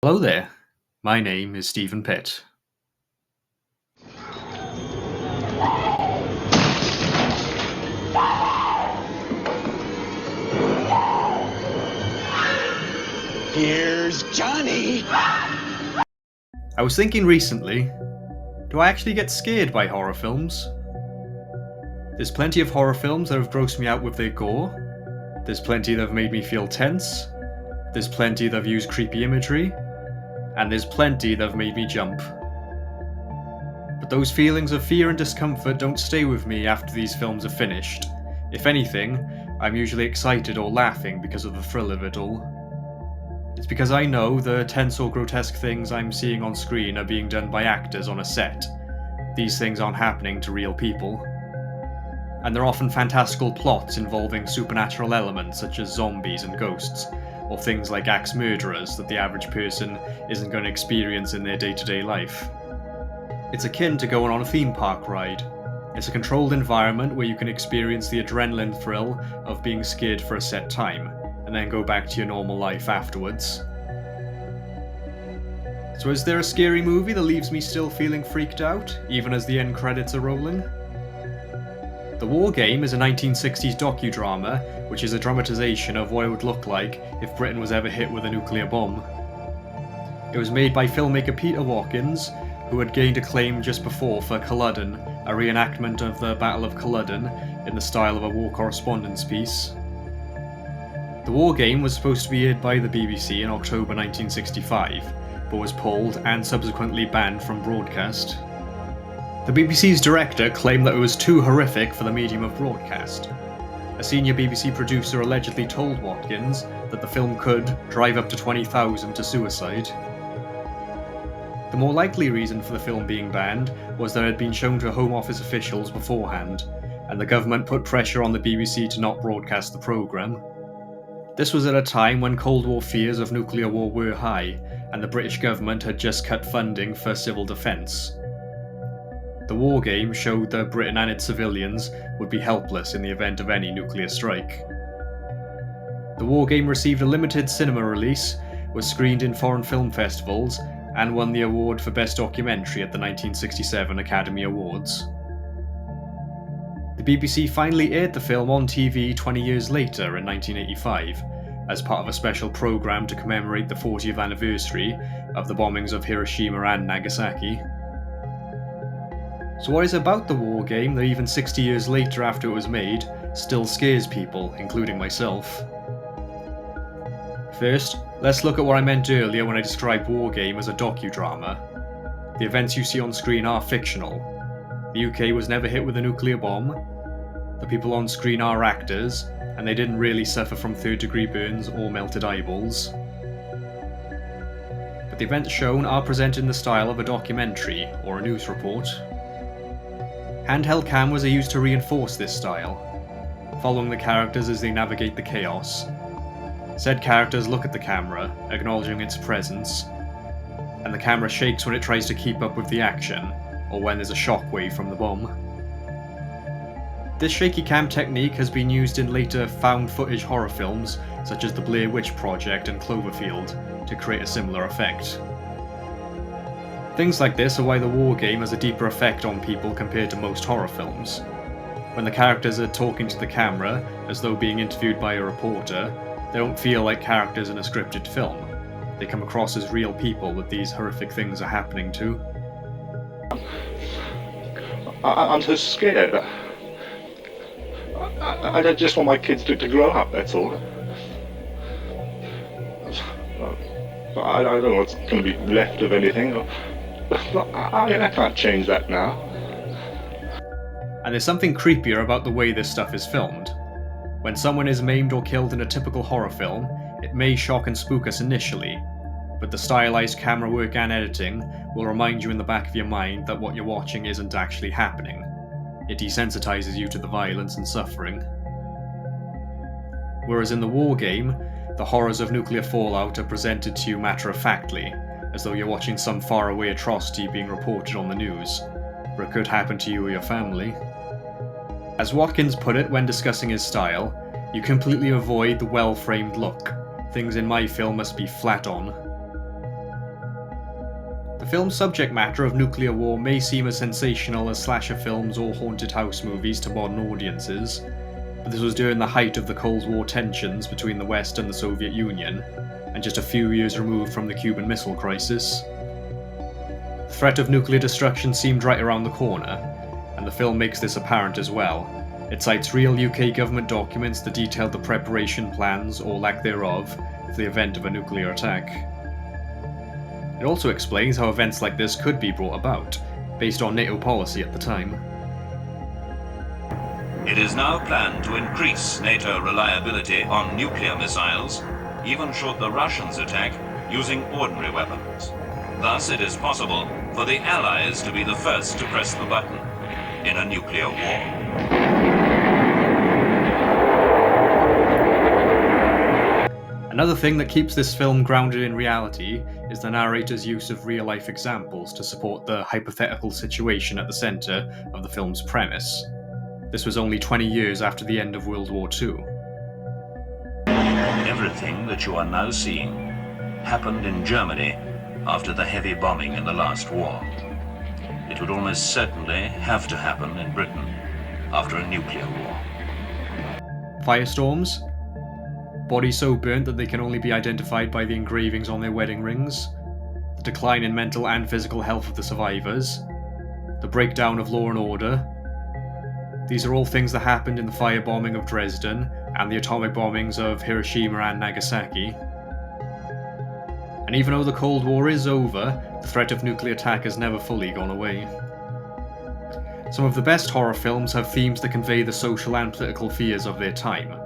Hello there, my name is Stephen Pitt. Here's Johnny! I was thinking recently, do I actually get scared by horror films? There's plenty of horror films that have grossed me out with their gore, there's plenty that have made me feel tense, there's plenty that have used creepy imagery, and there's plenty that have made me jump. But those feelings of fear and discomfort don't stay with me after these films are finished. If anything, I'm usually excited or laughing because of the thrill of it all. It's because I know the tense or grotesque things I'm seeing on screen are being done by actors on a set. These things aren't happening to real people. And they're often fantastical plots involving supernatural elements such as zombies and ghosts, or things like axe murderers that the average person isn't going to experience in their day-to-day life. It's akin to going on a theme park ride. It's a controlled environment where you can experience the adrenaline thrill of being scared for a set time, and then go back to your normal life afterwards. So is there a scary movie that leaves me still feeling freaked out, even as the end credits are rolling? The War Game is a 1960s docudrama, which is a dramatization of what it would look like if Britain was ever hit with a nuclear bomb. It was made by filmmaker Peter Watkins, who had gained acclaim just before for Culloden, a reenactment of the Battle of Culloden in the style of a war correspondence piece. The War Game was supposed to be aired by the BBC in October 1965, but was pulled and subsequently banned from broadcast. The BBC's director claimed that it was too horrific for the medium of broadcast. A senior BBC producer allegedly told Watkins that the film could drive up to 20,000 to suicide. The more likely reason for the film being banned was that it had been shown to Home Office officials beforehand, and the government put pressure on the BBC to not broadcast the programme. This was at a time when Cold War fears of nuclear war were high, and the British government had just cut funding for civil defence. The War Game showed that Britain and its civilians would be helpless in the event of any nuclear strike. The War Game received a limited cinema release, was screened in foreign film festivals, and won the award for Best Documentary at the 1967 Academy Awards. The BBC finally aired the film on TV 20 years later in 1985, as part of a special programme to commemorate the 40th anniversary of the bombings of Hiroshima and Nagasaki. So what is it about the War Game that even 60 years later after it was made, still scares people, including myself? First, let's look at what I meant earlier when I described War Game as a docudrama. The events you see on screen are fictional. The UK was never hit with a nuclear bomb. The people on screen are actors, and they didn't really suffer from third-degree burns or melted eyeballs. But the events shown are presented in the style of a documentary or a news report. Handheld cameras are used to reinforce this style, following the characters as they navigate the chaos. Said characters look at the camera, acknowledging its presence, and the camera shakes when it tries to keep up with the action, or when there's a shockwave from the bomb. This shaky cam technique has been used in later found footage horror films such as The Blair Witch Project and Cloverfield to create a similar effect. Things like this are why the War Game has a deeper effect on people compared to most horror films. When the characters are talking to the camera, as though being interviewed by a reporter, they don't feel like characters in a scripted film. They come across as real people that these horrific things are happening to. I'm so scared. I just want my kids to grow up, that's all. I don't know what's going to be left of anything. I can't change that now. And there's something creepier about the way this stuff is filmed. When someone is maimed or killed in a typical horror film, it may shock and spook us initially, but the stylized camera work and editing will remind you in the back of your mind that what you're watching isn't actually happening. It desensitizes you to the violence and suffering. Whereas in the War Game, the horrors of nuclear fallout are presented to you matter-of-factly, as though you're watching some faraway atrocity being reported on the news, or it could happen to you or your family. As Watkins put it when discussing his style, you completely avoid the well-framed look. Things in my film must be flat on. film's subject matter of nuclear war may seem as sensational as slasher films or haunted house movies to modern audiences, but this was during the height of the Cold War tensions between the West and the Soviet Union, and just a few years removed from the Cuban Missile Crisis. The threat of nuclear destruction seemed right around the corner, and the film makes this apparent as well. It cites real UK government documents that detailed the preparation plans, or lack thereof, for the event of a nuclear attack. It also explains how events like this could be brought about, based on NATO policy at the time. It is now planned to increase NATO reliability on nuclear missiles, even should the Russians attack using ordinary weapons. Thus, it is possible for the Allies to be the first to press the button in a nuclear war. Another thing that keeps this film grounded in reality is the narrator's use of real-life examples to support the hypothetical situation at the centre of the film's premise. This was only 20 years after the end of World War II. Everything that you are now seeing happened in Germany after the heavy bombing in the last war. It would almost certainly have to happen in Britain after a nuclear war. Firestorms, bodies so burnt that they can only be identified by the engravings on their wedding rings, the decline in mental and physical health of the survivors, the breakdown of law and order. These are all things that happened in the firebombing of Dresden and the atomic bombings of Hiroshima and Nagasaki. And even though the Cold War is over, the threat of nuclear attack has never fully gone away. Some of the best horror films have themes that convey the social and political fears of their time,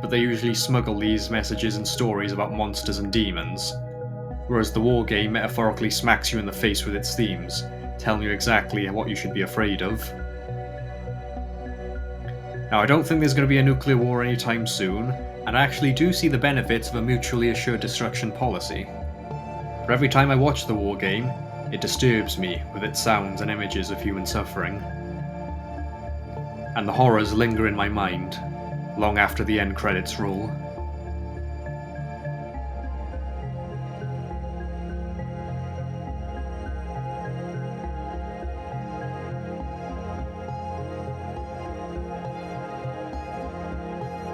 but they usually smuggle these messages and stories about monsters and demons, whereas the war game metaphorically smacks you in the face with its themes, telling you exactly what you should be afraid of. Now, I don't think there's going to be a nuclear war anytime soon, and I actually do see the benefits of a mutually assured destruction policy. But every time I watch the war game, it disturbs me with its sounds and images of human suffering. And the horrors linger in my mind, long after the end credits roll.